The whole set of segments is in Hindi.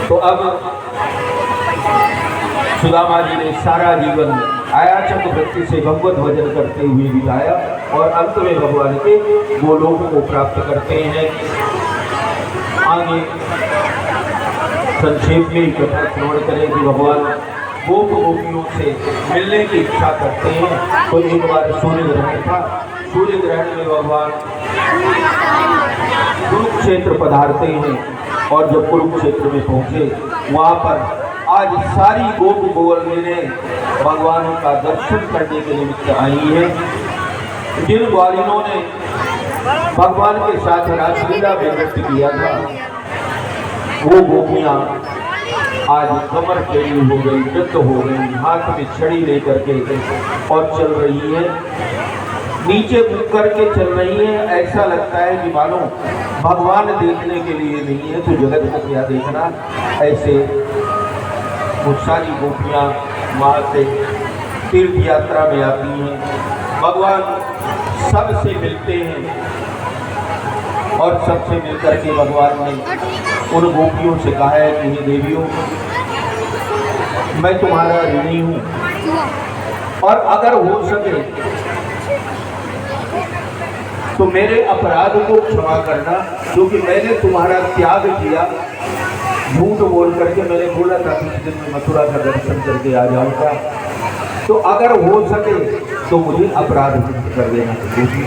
तो अब सुदामा जी ने सारा जीवन आयाचक वृत्ति से भगवत भजन करते हुए बिताया और अंत में भगवान के गोलोक को प्राप्त करते हैं। आगे संक्षेप में कथा श्रवण करें कि भगवान गोप गोपियों से मिलने की इच्छा करते हैं। तो एक बार सूर्य ग्रहण था, सूर्य ग्रहण में भगवान कुरुक्षेत्र पधारते हैं और जब कुरुक्षेत्र में पहुंचे वहां पर आज सारी गोप गोवर्णिनें भगवान का दर्शन करने के निमित्त आई हैं। जिन ग्वालिनों ने भगवान के साथ रासलीला में नृत्य किया था वो गोपियां आज कमर टेढ़ी हो गई, नृत्य हो गई, हाथ में छड़ी लेकर के और चल रही है, नीचे मुख करके चल रही है। ऐसा लगता है कि मानो भगवान देखने के लिए नहीं है तो जगत को क्या देखना। ऐसे वो सारी गोपियां वहाँ से तीर्थ यात्रा में आती हैं, भगवान सबसे मिलते हैं और सबसे मिलकर के भगवान ने उन गोपियों से कहा है कि हे देवियों, मैं तुम्हारा ऋणी हूँ और अगर हो सके तो मेरे अपराध को क्षमा करना, क्योंकि मैंने तुम्हारा त्याग किया। झूठ बोल करके मैंने बोला था कुछ दिन में मथुरा का दर्शन करके आ जाऊंगा, तो अगर हो सके तो मुझे अपराध मुक्त कर देना चाहिए।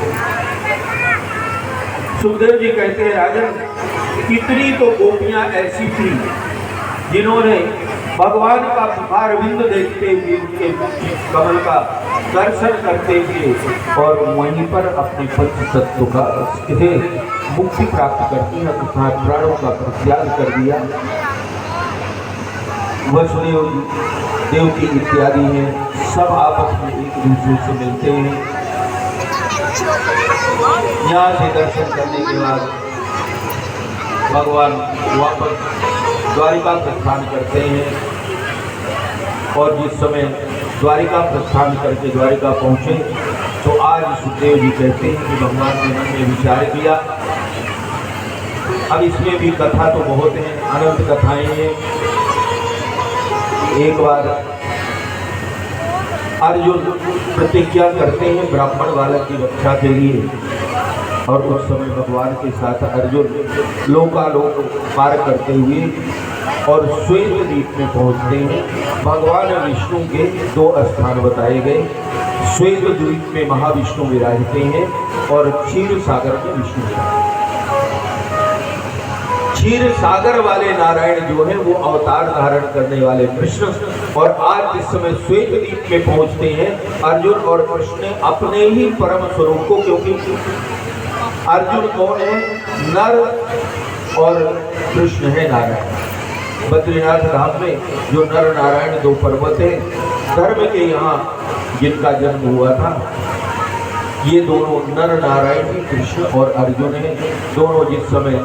सुखदेव जी कहते हैं राजन, कितनी तो गोपियां ऐसी थी जिन्होंने भगवान का मुखारविंद देखते हुए उनके कमल का दर्शन करते हुए और वहीं पर अपने पंच तत्व का मुक्ति प्राप्त करती है तथा प्राणों का परित्याग कर दिया। वसुदेव देवकी इत्यादि हैं, सब आपस में एक दूसरे से मिलते हैं। यहाँ से दर्शन करने के बाद भगवान वापस द्वारिका प्रस्थान करते हैं और जिस समय द्वारिका प्रस्थान करके द्वारिका पहुँचे तो आज सुखदेव जी कहते हैं कि भगवान ने मन में विचार किया। अब इसमें भी कथा तो बहुत है, अनंत कथाएं हैं। एक बार अर्जुन प्रतिज्ञा करते हैं ब्राह्मण बालक की रक्षा के लिए और उस समय भगवान के साथ अर्जुन लोकालोक पार करते हुए और श्वेत द्वीप में पहुंचते हैं। भगवान विष्णु के दो स्थान बताए गए। श्वेत द्वीप में महाविष्णु विराजते हैं और क्षीर सागर में विष्णु विराजते हैं। क्षीर सागर वाले नारायण जो है वो अवतार धारण करने वाले कृष्ण, और आज जिस समय श्वेत द्वीप में पहुंचते हैं अर्जुन और कृष्ण ने अपने ही परम स्वरूप को, क्योंकि अर्जुन कौन है? नर और कृष्ण है नारायण। बद्रीनाथ धाम में जो नर नारायण दो पर्वत है, धर्म के यहाँ जिनका जन्म हुआ था, ये दोनों नर नारायण ही कृष्ण और अर्जुन है। दोनों जिस समय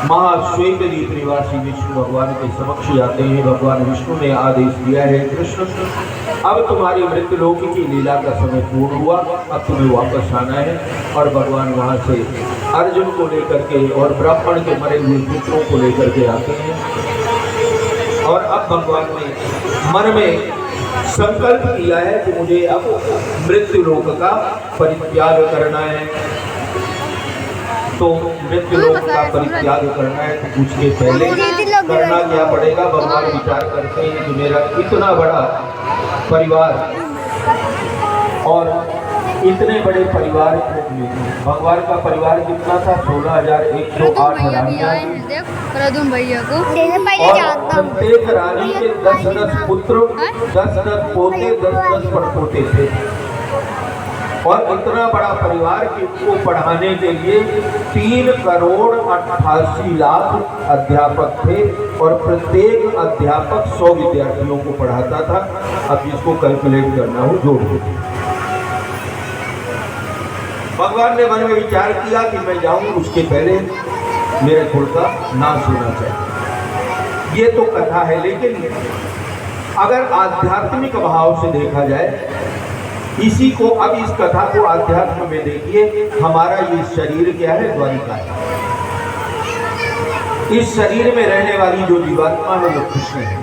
महाश्वेत द्वीप निवासी विष्णु भगवान के समक्ष जाते हैं, भगवान विष्णु ने आदेश दिया है कृष्ण अब तुम्हारी मृत्युलोक की लीला का समय पूर्ण हुआ, अब तुम्हें वापस आना है। और भगवान वहाँ से अर्जुन को लेकर के और ब्राह्मण के मरे हुए पुत्रों को लेकर के आते हैं और अब भगवान ने मन में संकल्प किया है कि मुझे अब मृत्युलोक का परित्याग करना है। तो मृत्युलोक का परित्याग करना है तो उसके पहले करना क्या पड़ेगा? भगवान विचार करते हैं कि मेरा इतना बड़ा परिवार और इतने बड़े परिवार को, भगवान का परिवार कितना था? 16,108 रानियां और प्रत्येक रानी के 10-10 पुत्र, 10-10 पोते, 10-10 परपोते थे। और इतना बड़ा परिवार को पढ़ाने के लिए 3,88,00,000 अध्यापक थे और प्रत्येक अध्यापक 100 विद्यार्थियों को पढ़ाता था। अब इसको कैलकुलेट करना हो, जोड़ दो। भगवान ने मन में विचार किया कि मैं जाऊं, उसके पहले मेरे कुल का नाश होना चाहिए। ये तो कथा है, लेकिन अगर आध्यात्मिक भाव से देखा जाए इसी को, अब इस कथा को आध्यात्म में देखिए, हमारा ये शरीर क्या है? द्वारिका है। इस शरीर में रहने वाली जो जीवात्मा है वो कृष्ण है।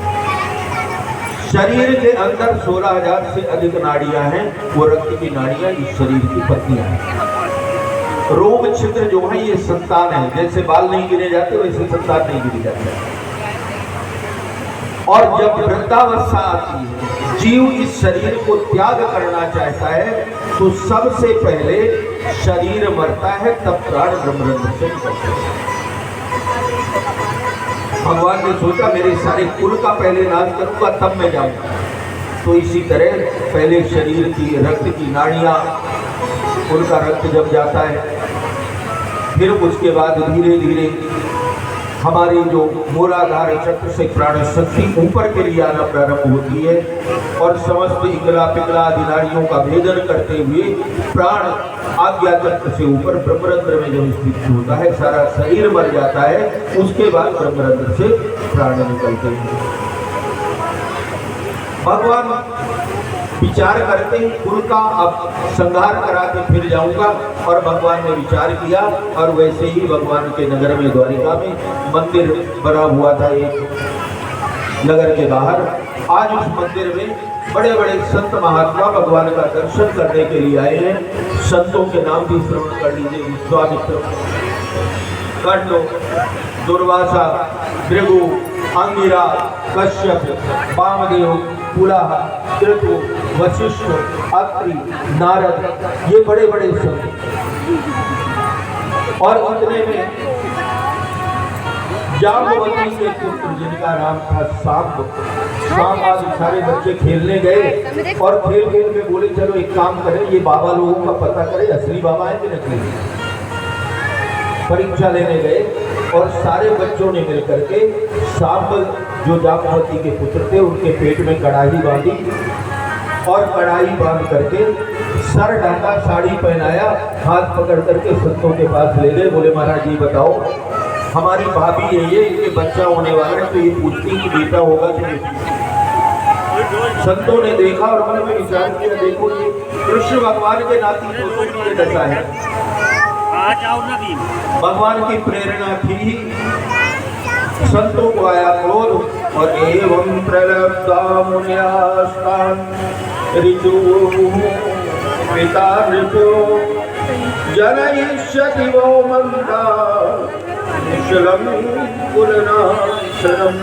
शरीर के अंदर 16,000 से अधिक नाड़ियां हैं, वो रक्त की नाड़ियां इस शरीर की पत्तियां हैं। रोम छिद्र जो है ये संतान है, जैसे बाल नहीं गिरे जाते वैसे संतान नहीं गिरी जाती। और जब वृद्धावस्था आती है, जीव इस शरीर को त्याग करना चाहता है, तो सबसे पहले शरीर मरता है, तब प्राण ब्रह्मरंध्र से निकलता है। भगवान ने सोचा मेरे सारे कुल का पहले नाश करूंगा तब मैं जाऊंगा। तो इसी तरह पहले शरीर की रक्त की नाड़ियां, उनका रक्त जब जाता है, फिर उसके बाद धीरे धीरे हमारी जो मूलाधार चक्र से प्राण शक्ति ऊपर के लिए आना प्रारंभ होती है और समस्त इंगला पिंगला आदि नाड़ियों का भेदन करते हुए प्राण आज्ञा चक्र से ऊपर ब्रह्मरंध्र में जब स्थित होता है, सारा शरीर मर जाता है, उसके बाद ब्रह्मरंध्र से प्राण निकलते हैं। भगवान विचार करते ही कुल का अब संहार करा के फिर जाऊंगा, और भगवान ने विचार किया और वैसे ही भगवान के नगर में, द्वारिका में मंदिर बना हुआ था एक नगर के बाहर। आज उस मंदिर में बड़े बड़े संत महात्मा भगवान का दर्शन करने के लिए आए हैं। संतों के नाम भी श्रवण कर लीजिए। विश्वामित्र, कर्ण, दुर्वासा, भृगु, अंगिरा, कश्यप, वामदेव, पुलाह, कृतु, वशिष्ठ, अत्रि, नारद, ये बड़े बड़े संत। और इतने में जाम्बवती के पुत्र जिनका नाम था सांब, आज सारे बच्चे खेलने गए और खेल खेल में बोले चलो एक काम करें, ये बाबा लोगों का पता करें असली बाबा है कि नकली। परीक्षा लेने गए और सारे बच्चों ने मिलकर के सांब जो जाम्बवती के पुत्र थे उनके पेट में कड़ाही बांधी और कड़ाही बांध करके सर ढाका, साड़ी पहनाया, हाथ पकड़ करके संतों के पास ले गए। बोले महाराज जी बताओ, हमारी भाभी है ये बच्चा होने वाला है, तो ये पूछती कि बेटा होगा कि बेटी। संतों ने देखा और मन में विचार किया, देखो ये कृष्ण भगवान के नाती दोस्तों की ये दशा है। भगवान की प्रेरणा थी, संतों को आया क्रोध और एवं प्रलब्धा मुन्यास्तान ऋतु पिता ऋतु जनयिष्यति वो मंदा कुशलम कुलनाशनम।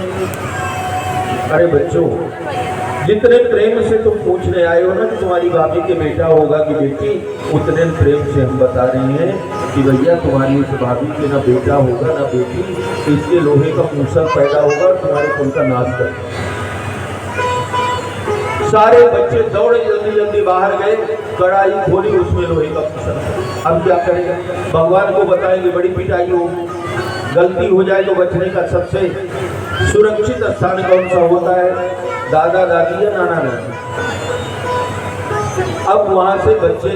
अरे बच्चों, जितने प्रेम से तुम पूछने आए हो ना कि तुम्हारी भाभी के बेटा होगा कि बेटी, उतने प्रेम से हम बता रहे हैं कि भैया तुम्हारी उस भाभी के ना बेटा होगा ना बेटी, इसके लोहे का मूसल पैदा होगा और तुम्हारे कुल का नाश कर। सारे बच्चे दौड़े, जल्दी जल्दी बाहर गए, कड़ाई खोली, उसमें लोहे का मूसल। अब क्या करेंगे? भगवान को बताएंगे, बड़ी पिटाई हो, गलती हो जाए तो बचने का सबसे सुरक्षित स्थान कौन सा होता है? दादा दादी या नाना नानी। अब वहां से बच्चे,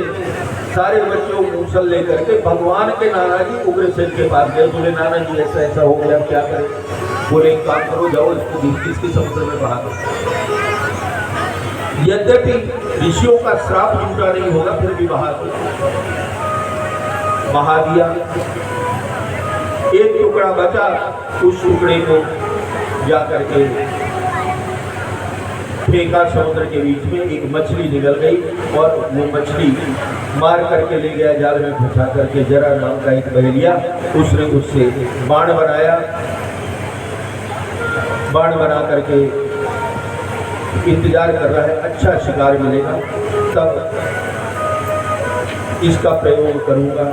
सारे बच्चों मूसल लेकर के भगवान के नाना जी उग्रसेन के पास गए। बोले नाना जी ऐसा ऐसा हो गया, क्या करें? बोले एक काम करो, जाओ इसको 20 के समुद्र में बहा दो। यद्यपि ऋषियों का श्राप झूठा नहीं होगा, फिर भी बहा दो। बहा दिया, एक टुकड़ा बचा, उस टुकड़े को जाकर के फेंका समुद्र के बीच में। एक मछली निकल गई और वो मछली मार करके ले गया, जाल में फंसा करके। जरा नाम का एक बहेलिया, उसने उससे बाण बनाया, बाण बना करके इंतजार कर रहा है अच्छा शिकार मिलेगा तब इसका प्रयोग करूंगा।